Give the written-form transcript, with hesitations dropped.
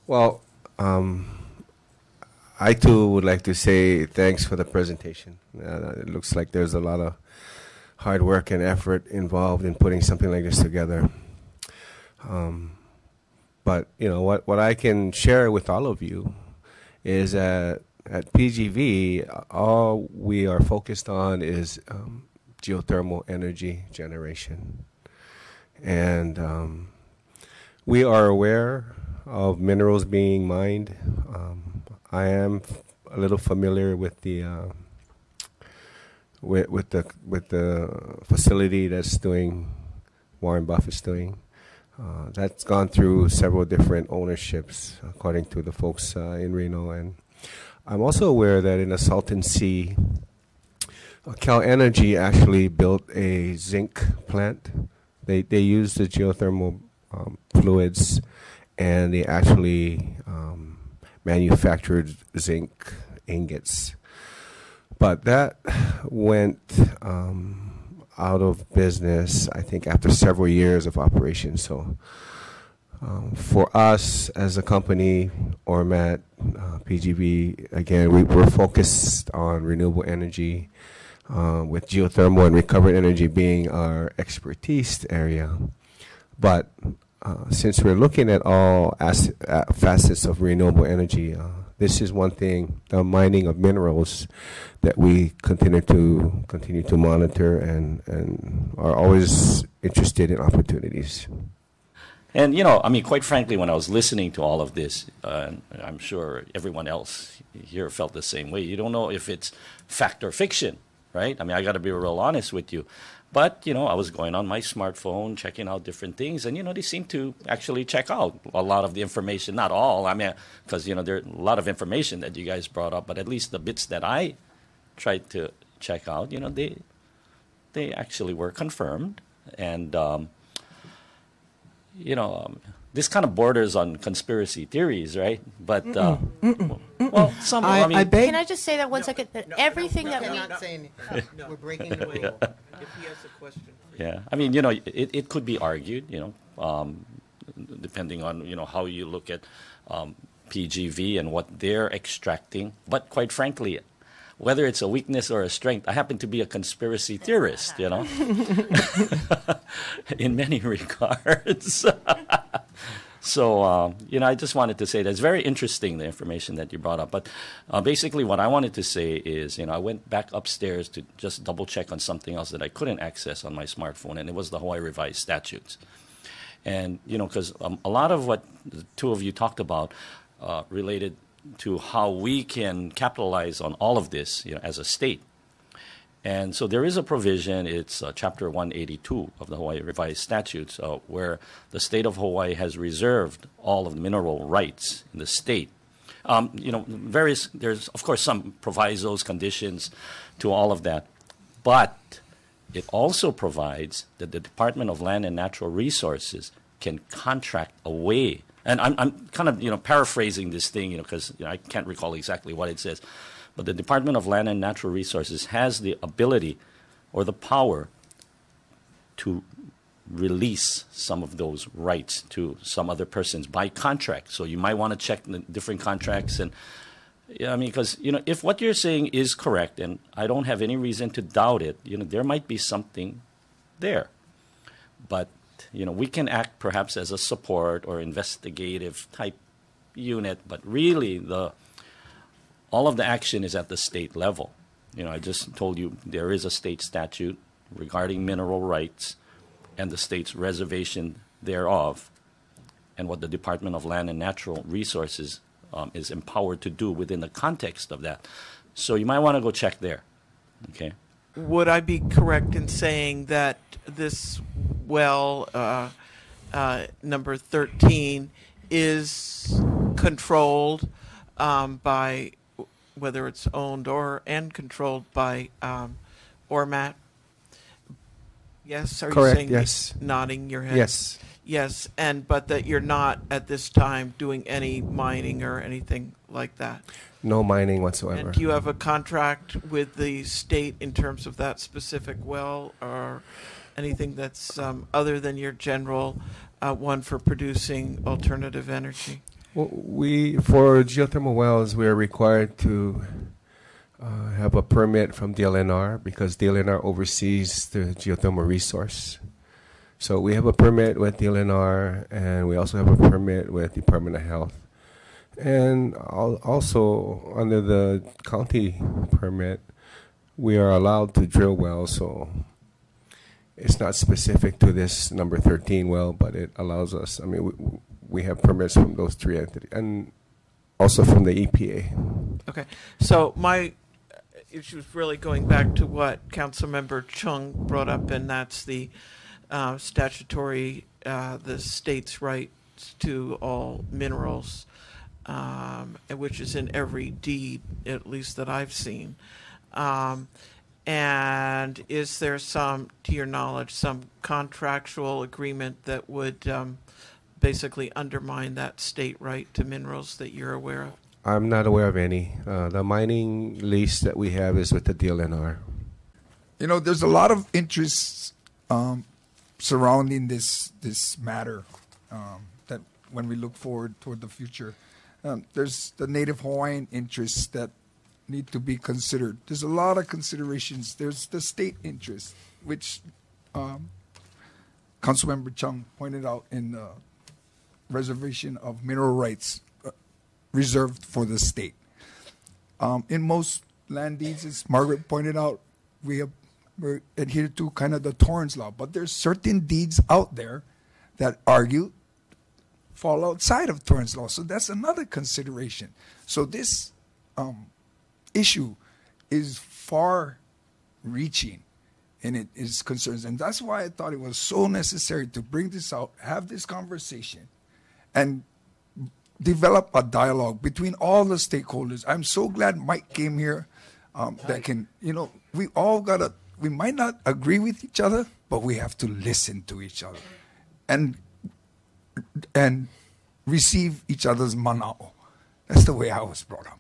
Well, I too would like to say thanks for the presentation. It looks like there's a lot of hard work and effort involved in putting something like this together. But you know what I can share with all of you is that at PGV, all we are focused on is geothermal energy generation, and we are aware of minerals being mined. I am a little familiar with the with the facility that's doing Warren Buffett's doing. That's gone through several different ownerships, according to the folks in Reno, and I'm also aware that in the Salton Sea, Cal Energy actually built a zinc plant. They used the geothermal fluids, and they actually manufactured zinc ingots. But that went out of business, I think, after several years of operation. So for us as a company, ORMAT, PGV, again, we're focused on renewable energy, with geothermal and recovered energy being our expertise area. But since we're looking at all facets of renewable energy, this is one thing, the mining of minerals, that we continue to monitor and are always interested in opportunities. And, you know, I mean, quite frankly, when I was listening to all of this, I'm sure everyone else here felt the same way. You don't know if it's fact or fiction, right? I mean, I got to be real honest with you. But, you know, I was going on my smartphone, checking out different things, and, you know, they seem to actually check out a lot of the information. Not all, I mean, because, you know, there's a lot of information that you guys brought up, but at least the bits that I tried to check out, you know, they actually were confirmed. And, you know, this kind of borders on conspiracy theories, right? But, well, some, I mean, Can I just say that 1 second? That everything that we... Not saying we're breaking the rule. If he has a question for you. Yeah, I mean, you know, it could be argued, you know, depending on, you know, how you look at PGV and what they're extracting. But quite frankly, whether it's a weakness or a strength, I happen to be a conspiracy theorist, you know, in many regards. So, you know, I just wanted to say that's very interesting, the information that you brought up. But basically what I wanted to say is, you know, I went back upstairs to just double check on something else that I couldn't access on my smartphone, and it was the Hawaii Revised Statutes. And, you know, because a lot of what the two of you talked about related to how we can capitalize on all of this, you know, as a state. And so there is a provision, it's Chapter 182 of the Hawaii Revised Statutes, where the state of Hawaii has reserved all of the mineral rights in the state. You know, there's, of course, some provisos, conditions to all of that. But it also provides that the Department of Land and Natural Resources can contract away. And I'm kind of, you know, paraphrasing this thing, you know, because, you know, I can't recall exactly what it says. But the Department of Land and Natural Resources has the ability or the power to release some of those rights to some other persons by contract. So you might want to check the different contracts. And I mean, because, you know, if what you're saying is correct, and I don't have any reason to doubt it, you know, there might be something there. But, you know, we can act perhaps as a support or investigative type unit, but really all of the action is at the state level. You know, I just told you there is a state statute regarding mineral rights and the state's reservation thereof, and what the Department of Land and Natural Resources is empowered to do within the context of that. So you might want to go check there, okay? Would I be correct in saying that this well, number 13, is controlled by, whether it's owned and controlled by ORMAT? Yes, are Correct, you saying yes. Nodding your head? Yes. Yes, but that you're not at this time doing any mining or anything like that? No mining whatsoever. And do you have a contract with the state in terms of that specific well, or anything that's other than your general one for producing alternative energy? Well, for geothermal wells, we are required to have a permit from DLNR because DLNR oversees the geothermal resource. So we have a permit with DLNR, and we also have a permit with Department of Health. And also under the county permit, we are allowed to drill wells. So it's not specific to this number 13 well, but it allows us. I mean, we have permits from those three entities, and also from the EPA. Okay, so my issue is really going back to what Councilmember Chung brought up, and that's the statutory, the state's rights to all minerals, which is in every deed, at least that I've seen. And is there some, to your knowledge, some contractual agreement that would basically undermine that state right to minerals that you're aware of? I'm not aware of any. The mining lease that we have is with the DLNR. You know, there's a lot of interest surrounding this matter that when we look forward toward the future. There's the Native Hawaiian interests that need to be considered. There's a lot of considerations. There's the state interest, which Councilmember Chung pointed out in the reservation of mineral rights reserved for the state. In most land deeds, as Margaret pointed out, we're adhered to kind of the Torrance law, but there's certain deeds out there that argue fall outside of Torrance law. So that's another consideration. So this issue is far reaching in its concerns. And that's why I thought it was so necessary to bring this out, have this conversation, and develop a dialogue between all the stakeholders. I'm so glad Mike came here that can, you know, we all gotta, we might not agree with each other, but we have to listen to each other and receive each other's mana'o. That's the way I was brought up.